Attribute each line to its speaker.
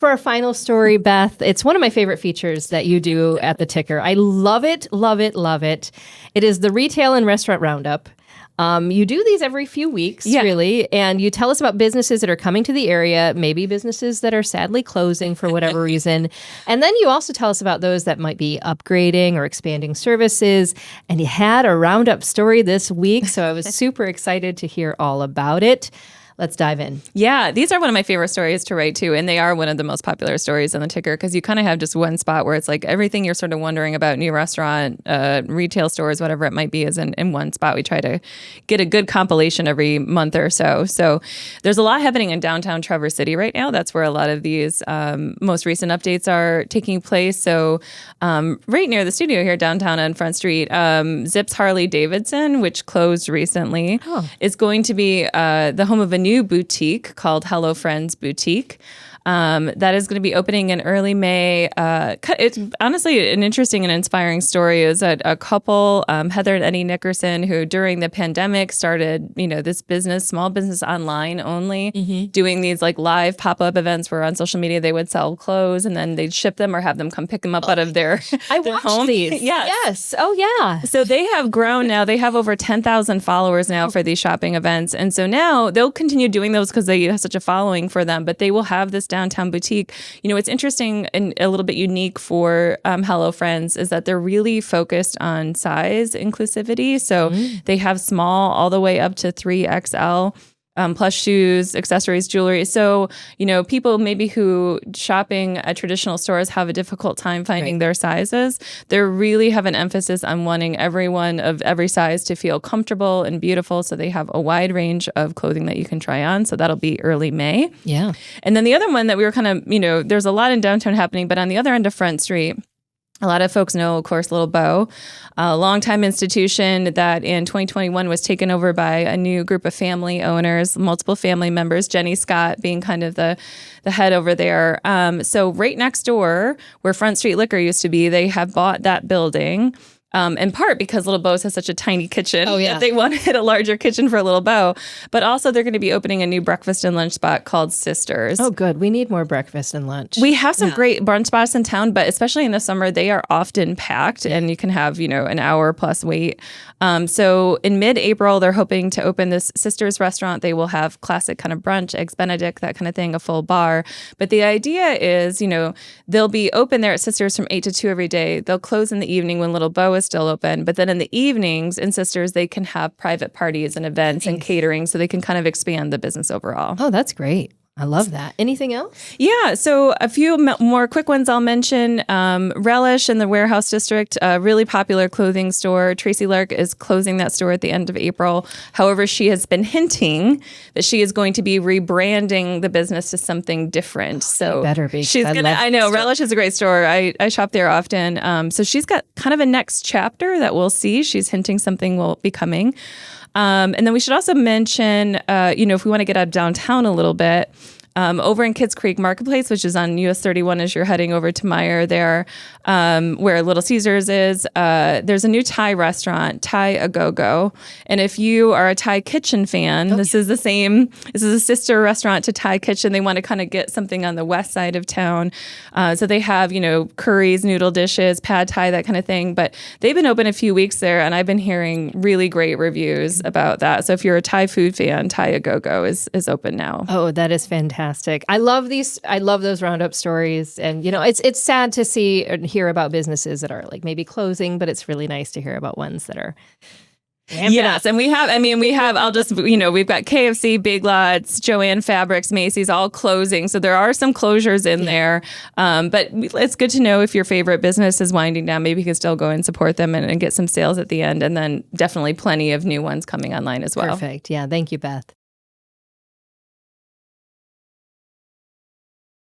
Speaker 1: For our final story, Beth, it's one of my favorite features that you do at the Ticker. I love it, love it, love it. It is the Retail and Restaurant Roundup. You do these every few weeks, really, and you tell us about businesses that are coming to the area, maybe businesses that are sadly closing for whatever reason. And then you also tell us about those that might be upgrading or expanding services. And you had a Roundup story this week, so I was super excited to hear all about it. Let's dive in.
Speaker 2: Yeah, these are one of my favorite stories to write too. And they are one of the most popular stories on the Ticker because you kind of have just one spot where it's like everything you're sort of wondering about new restaurant, retail stores, whatever it might be, is in one spot. We try to get a good compilation every month or so. So there's a lot happening in downtown Traverse City right now. That's where a lot of these most recent updates are taking place. So right near the studio here downtown on Front Street, Zips Harley Davidson, which closed recently, is going to be the home of a new boutique called Hello Friends Boutique. That is going to be opening in early May. It's honestly an interesting and inspiring story. Is that a couple, Heather and Eddie Nickerson, who during the pandemic started, this business, small business online only, doing these like live pop-up events where on social media they would sell clothes and then they'd ship them or have them come pick them up out of their
Speaker 1: I
Speaker 2: their
Speaker 1: watched
Speaker 2: home.
Speaker 1: these. Yes. Oh, yeah.
Speaker 2: So they have grown now. They have over 10,000 followers now for these shopping events. And so now they'll continue doing those because they have such a following for them, but they will have this downtown boutique. It's interesting and a little bit unique for Hello Friends is that they're really focused on size inclusivity. So they have small all the way up to 3XL. Plus shoes, accessories, jewelry. So, people maybe who shopping at traditional stores have a difficult time finding their sizes. They really have an emphasis on wanting everyone of every size to feel comfortable and beautiful. So they have a wide range of clothing that you can try on. So that'll be early May.
Speaker 1: Yeah.
Speaker 2: And then the other one that we were kind of, there's a lot in downtown happening, but on the other end of Front Street, a lot of folks know, of course, Little Beau, a longtime institution that in 2021 was taken over by a new group of family owners, multiple family members, Jenny Scott being kind of the head over there. So right next door, where Front Street Liquor used to be, they have bought that building. In part because Little Beau's has such a tiny kitchen that they wanted a larger kitchen for Little Beau. But also they're going to be opening a new breakfast and lunch spot called Sisters.
Speaker 1: Oh, good. We need more breakfast and lunch.
Speaker 2: We have some great brunch spots in town, but especially in the summer, they are often packed and you can have, an hour plus wait. So in mid-April, they're hoping to open this Sisters restaurant. They will have classic kind of brunch, eggs Benedict, that kind of thing, a full bar. But the idea is, they'll be open there at Sisters from 8 to 2 every day. They'll close in the evening when Little Beau is still open. But then in the evenings in Sisters, they can have private parties and events and catering so they can kind of expand the business overall.
Speaker 1: Oh, that's great. I love that. Anything else?
Speaker 2: Yeah. So a few more quick ones I'll mention. Relish in the Warehouse District, a really popular clothing store. Tracy Lark is closing that store at the end of April. However, she has been hinting that she is going to be rebranding the business to something different. So
Speaker 1: better be.
Speaker 2: She's gonna. I know Relish is a great store. I shop there often. So she's got kind of a next chapter that we'll see. She's hinting something will be coming. And then we should also mention, if we want to get out of downtown a little bit, over in Kids Creek Marketplace, which is on US 31 as you're heading over to Meyer there, where Little Caesars is, there's a new Thai restaurant, Thai A Go Go. And if you are a Thai Kitchen fan, this is a sister restaurant to Thai Kitchen. They want to kind of get something on the west side of town. So they have, curries, noodle dishes, pad Thai, that kind of thing. But they've been open a few weeks there, and I've been hearing really great reviews about that. So if you're a Thai food fan, Thai A Go Go is open now.
Speaker 1: Oh, that is fantastic. I love these. I love those Roundup stories. And, it's sad to see and hear about businesses that are like maybe closing, but it's really nice to hear about ones that are.
Speaker 2: Yes. And we've got KFC, Big Lots, Joann Fabrics, Macy's, all closing. So there are some closures in there. But it's good to know if your favorite business is winding down, maybe you can still go and support them and get some sales at the end. And then definitely plenty of new ones coming online as well.
Speaker 1: Perfect. Yeah. Thank you, Beth.